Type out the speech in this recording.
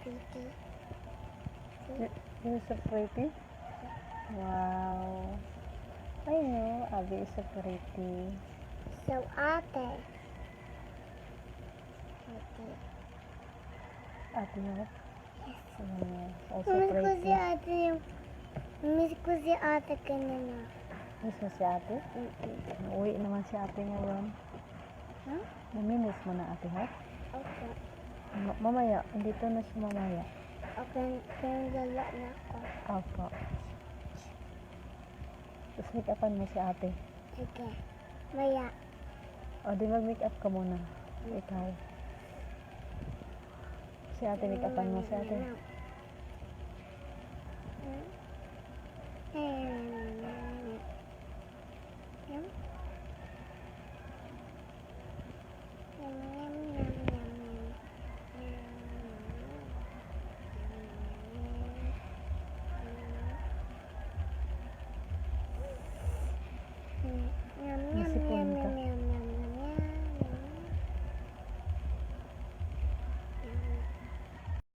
pretty. You're so pretty. Wow. I know, Abby is so pretty. So ate. Ate. Ate mo? Yes. Yes, also Miss ko si pretty. ate yung... Miss ko si ate kanina. Miss mo si ate? Uwi naman si ate ngayon. Huh? Namimiss mo na ate, ha? Okay. Mamaya, dito na siya mamaya. Okay, pinagala na ako. Opo. Tapos make-upan mo si ate. Sige. Maya. O, di mag-make-up ka muna. Ikaw. Si ate, make-upan mo si ate.